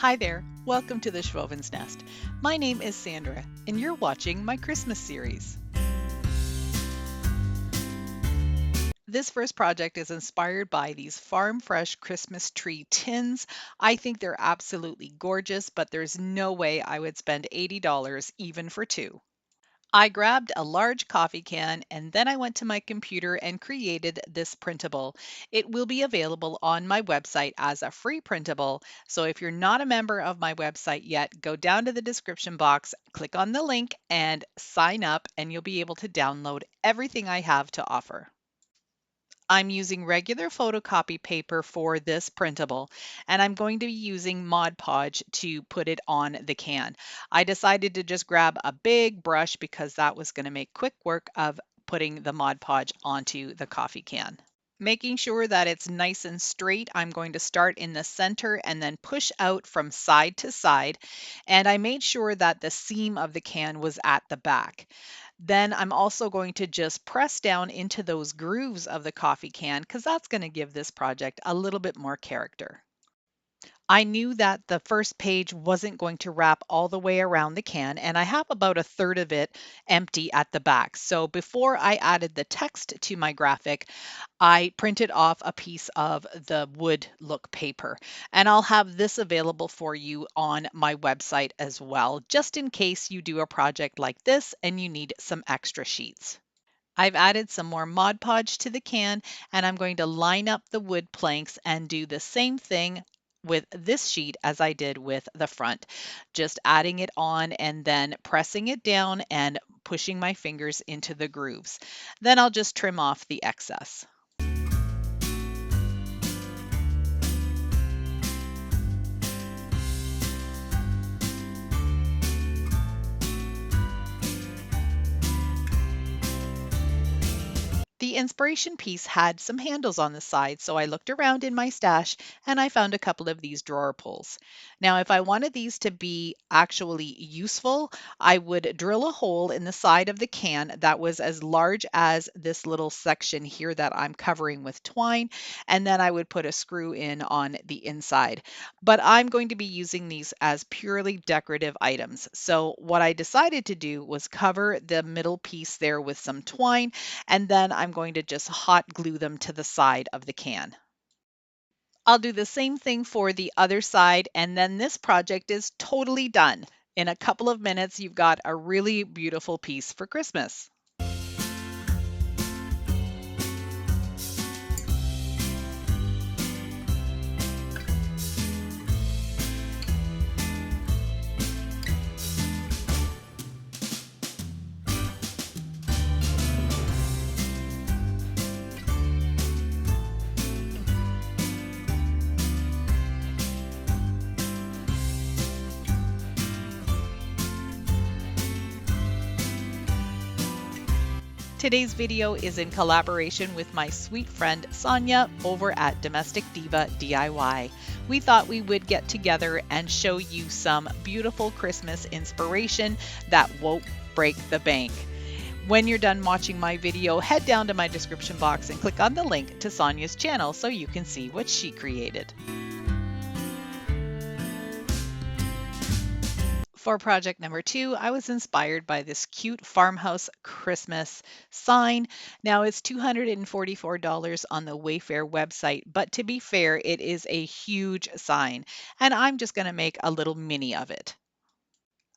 Hi there, welcome to the Schwowin's Nest. My name is Sandra, and you're watching my Christmas series. This first project is inspired by these Farm Fresh Christmas tree tins. I think they're absolutely gorgeous, but there's no way I would spend $80 even for two. I grabbed a large coffee can and then I went to my computer and created this printable. It will be available on my website as a free printable. So if you're not a member of my website yet, go down to the description box, click on the link, and sign up, and you'll be able to download everything I have to offer. I'm using regular photocopy paper for this printable, and I'm going to be using Mod Podge to put it on the can. I decided to just grab a big brush because that was going to make quick work of putting the Mod Podge onto the coffee can. Making sure that it's nice and straight, I'm going to start in the center and then push out from side to side. And I made sure that the seam of the can was at the back. Then I'm also going to just press down into those grooves of the coffee can because that's going to give this project a little bit more character. I knew that the first page wasn't going to wrap all the way around the can, and I have about a third of it empty at the back. So before I added the text to my graphic, I printed off a piece of the wood look paper, and I'll have this available for you on my website as well, just in case you do a project like this and you need some extra sheets. I've added some more Mod Podge to the can, and I'm going to line up the wood planks and do the same thing with this sheet as I did with the front, just adding it on and then pressing it down and pushing my fingers into the grooves. Then I'll just trim off the excess. The inspiration piece had some handles on the side, so I looked around in my stash and I found a couple of these drawer pulls. Now, if I wanted these to be actually useful, I would drill a hole in the side of the can that was as large as this little section here that I'm covering with twine, and then I would put a screw in on the inside. But I'm going to be using these as purely decorative items. So what I decided to do was cover the middle piece there with some twine, and then I'm going to just hot glue them to the side of the can. I'll do the same thing for the other side, and then this project is totally done. In a couple of minutes, you've got a really beautiful piece for Christmas. Today's video is in collaboration with my sweet friend Sonja over at Domestic Diva DIY. We thought we would get together and show you some beautiful Christmas inspiration that won't break the bank. When you're done watching my video, head down to my description box and click on the link to Sonja's channel so you can see what she created. For project number 2, I was inspired by this cute farmhouse Christmas sign. Now it's $244 on the Wayfair website, but to be fair, it is a huge sign, and I'm just going to make a little mini of it.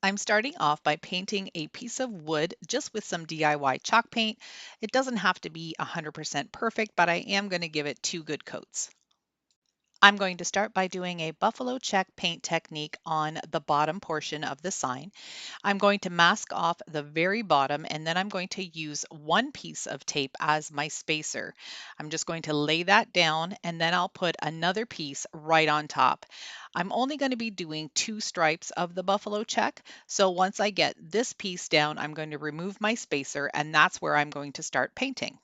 I'm starting off by painting a piece of wood just with some DIY chalk paint. It doesn't have to be 100% perfect, but I am going to give it 2 good coats. I'm going to start by doing a buffalo check paint technique on the bottom portion of the sign. I'm going to mask off the very bottom, and then I'm going to use one piece of tape as my spacer. I'm just going to lay that down, and then I'll put another piece right on top. I'm only going to be doing 2 stripes of the buffalo check, so once I get this piece down, I'm going to remove my spacer, and that's where I'm going to start painting.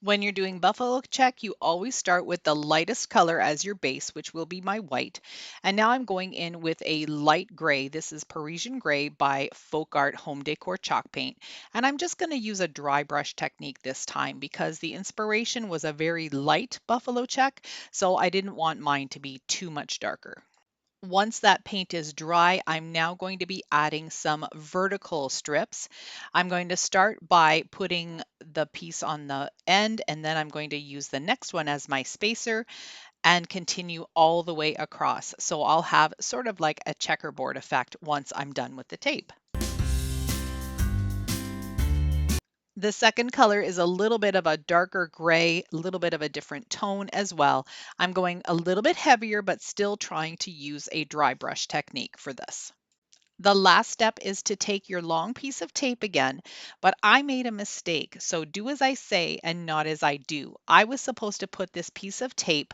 When you're doing buffalo check, you always start with the lightest color as your base, which will be my white. And now I'm going in with a light gray. This is Parisian gray by Folk Art Home Decor chalk paint. And I'm just going to use a dry brush technique this time because the inspiration was a very light buffalo check, so I didn't want mine to be too much darker. Once that paint is dry, I'm now going to be adding some vertical strips. I'm going to start by putting the piece on the end, and then I'm going to use the next one as my spacer and continue all the way across. So I'll have sort of like a checkerboard effect once I'm done with the tape. The second color is a little bit of a darker gray, a little bit of a different tone as well. I'm going a little bit heavier, but still trying to use a dry brush technique for this. The last step is to take your long piece of tape again, but I made a mistake. So do as I say and not as I do. I was supposed to put this piece of tape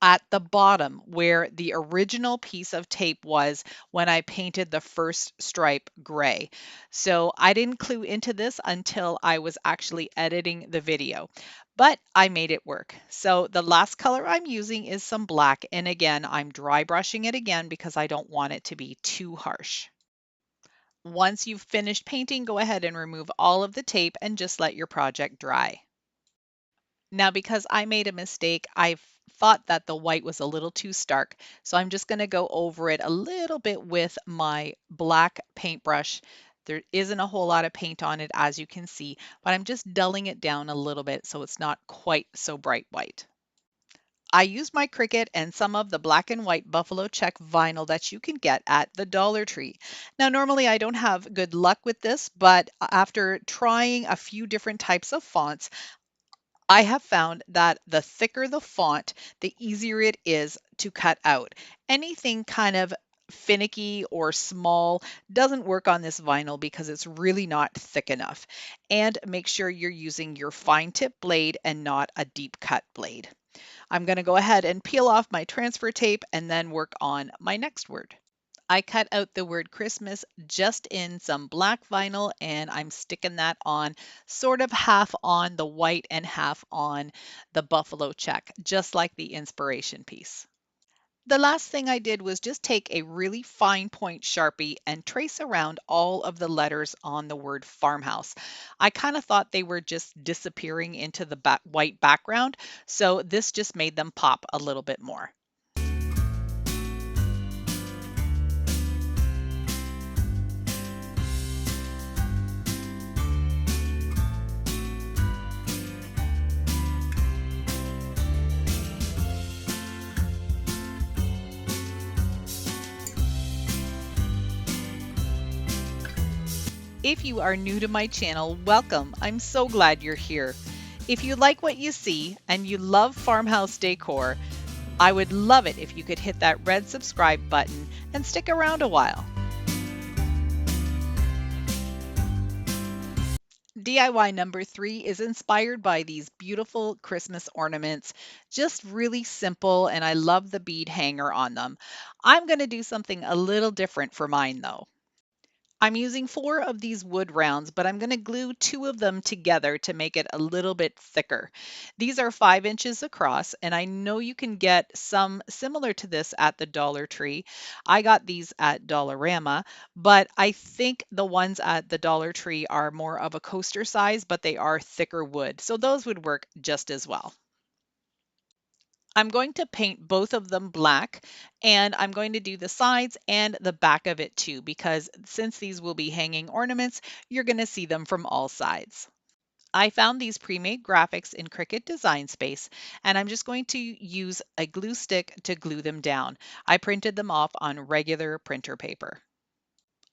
at the bottom where the original piece of tape was when I painted the first stripe gray. So I didn't clue into this until I was actually editing the video. But I made it work. So the last color I'm using is some black. And again, I'm dry brushing it again because I don't want it to be too harsh. Once you've finished painting, go ahead and remove all of the tape and just let your project dry. Now, because I made a mistake, I thought that the white was a little too stark, so I'm just going to go over it a little bit with my black paintbrush. There isn't a whole lot of paint on it, as you can see, but I'm just dulling it down a little bit so it's not quite so bright white. I used my Cricut and some of the black and white buffalo check vinyl that you can get at the Dollar Tree. Now, normally I don't have good luck with this, but after trying a few different types of fonts, I have found that the thicker the font, the easier it is to cut out. Anything kind of finicky or small doesn't work on this vinyl because it's really not thick enough. And make sure you're using your fine tip blade and not a deep cut blade. I'm going to go ahead and peel off my transfer tape and then work on my next word. I cut out the word Christmas just in some black vinyl and I'm sticking that on sort of half on the white and half on the buffalo check, just like the inspiration piece. The last thing I did was just take a really fine point Sharpie and trace around all of the letters on the word farmhouse. I kind of thought they were just disappearing into the white background, so this just made them pop a little bit more. If you are new to my channel, welcome. I'm so glad you're here. If you like what you see and you love farmhouse decor, I would love it if you could hit that red subscribe button and stick around a while. DIY number 3 is inspired by these beautiful Christmas ornaments, just really simple, and I love the bead hanger on them. I'm going to do something a little different for mine though. I'm using 4 of these wood rounds, but I'm going to glue 2 of them together to make it a little bit thicker. These are 5 inches across, and I know you can get some similar to this at the Dollar Tree. I got these at Dollarama, but I think the ones at the Dollar Tree are more of a coaster size, but they are thicker wood, so those would work just as well. I'm going to paint both of them black, and I'm going to do the sides and the back of it too, because since these will be hanging ornaments, you're going to see them from all sides. I found these pre-made graphics in Cricut Design Space, and I'm just going to use a glue stick to glue them down. I printed them off on regular printer paper.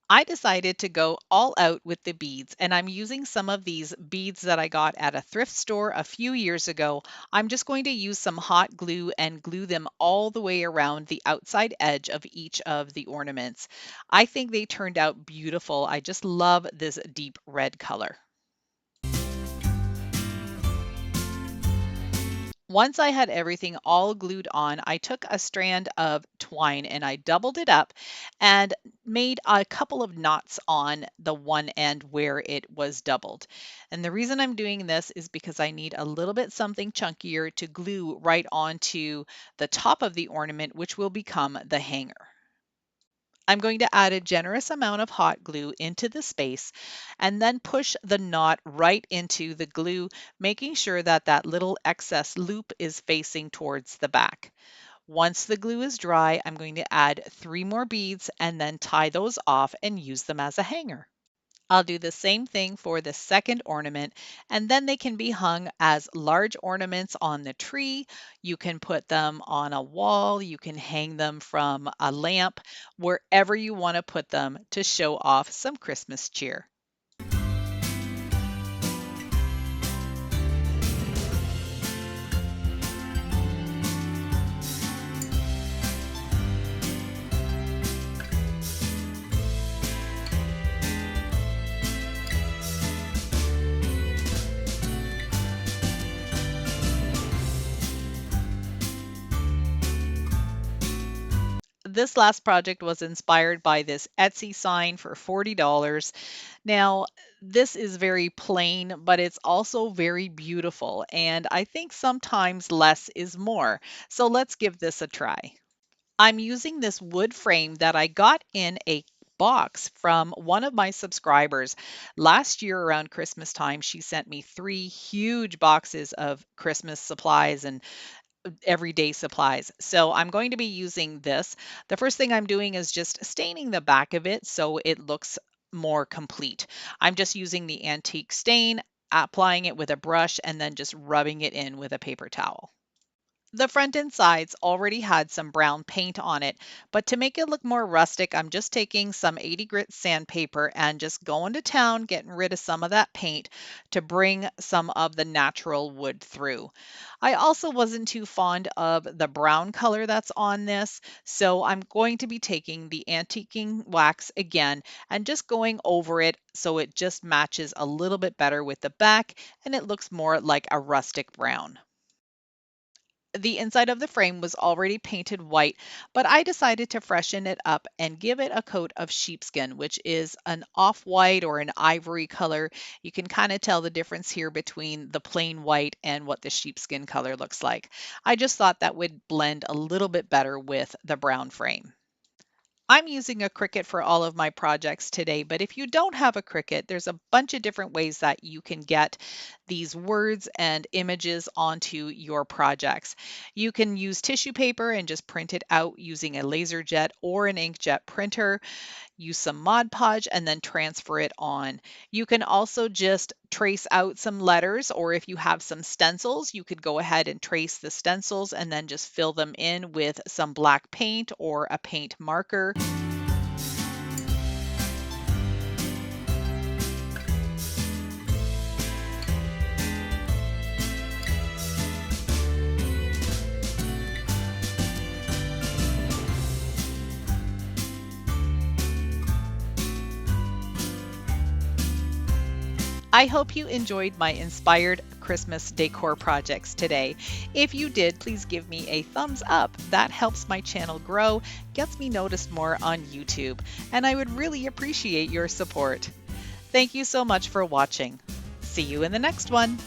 I decided to go all out with the beads, and I'm using some of these beads that I got at a thrift store a few years ago. I'm just going to use some hot glue and glue them all the way around the outside edge of each of the ornaments. I think they turned out beautiful. I just love this deep red color. Once I had everything all glued on, I took a strand of twine and I doubled it up and made a couple of knots on the one end where it was doubled. And the reason I'm doing this is because I need a little bit something chunkier to glue right onto the top of the ornament, which will become the hanger. I'm going to add a generous amount of hot glue into the space and then push the knot right into the glue, making sure that that little excess loop is facing towards the back. Once the glue is dry, I'm going to add 3 more beads and then tie those off and use them as a hanger. I'll do the same thing for the second ornament, and then they can be hung as large ornaments on the tree. You can put them on a wall, you can hang them from a lamp, wherever you want to put them to show off some Christmas cheer. This last project was inspired by this Etsy sign for $40. Now, this is very plain, but it's also very beautiful, and I think sometimes less is more. So let's give this a try. I'm using this wood frame that I got in a box from one of my subscribers. Last year around Christmas time, she sent me 3 huge boxes of Christmas supplies and everyday supplies. So I'm going to be using this. The first thing I'm doing is just staining the back of it so it looks more complete. I'm just using the antique stain, applying it with a brush, and then just rubbing it in with a paper towel. The front and sides already had some brown paint on it, but to make it look more rustic, I'm just taking some 80 grit sandpaper and just going to town, getting rid of some of that paint to bring some of the natural wood through. I also wasn't too fond of the brown color that's on this, so I'm going to be taking the antiquing wax again and just going over it so it just matches a little bit better with the back and it looks more like a rustic brown. The inside of the frame was already painted white, but I decided to freshen it up and give it a coat of sheepskin, which is an off-white or an ivory color. You can kind of tell the difference here between the plain white and what the sheepskin color looks like. I just thought that would blend a little bit better with the brown frame. I'm using a Cricut for all of my projects today, but if you don't have a Cricut, there's a bunch of different ways that you can get these words and images onto your projects. You can use tissue paper and just print it out using a LaserJet or an inkjet printer. Use some Mod Podge and then transfer it on. You can also just trace out some letters, or if you have some stencils, you could go ahead and trace the stencils and then just fill them in with some black paint or a paint marker. I hope you enjoyed my inspired Christmas decor projects today. If you did, please give me a thumbs up. That helps my channel grow, gets me noticed more on YouTube, and I would really appreciate your support. Thank you so much for watching. See you in the next one.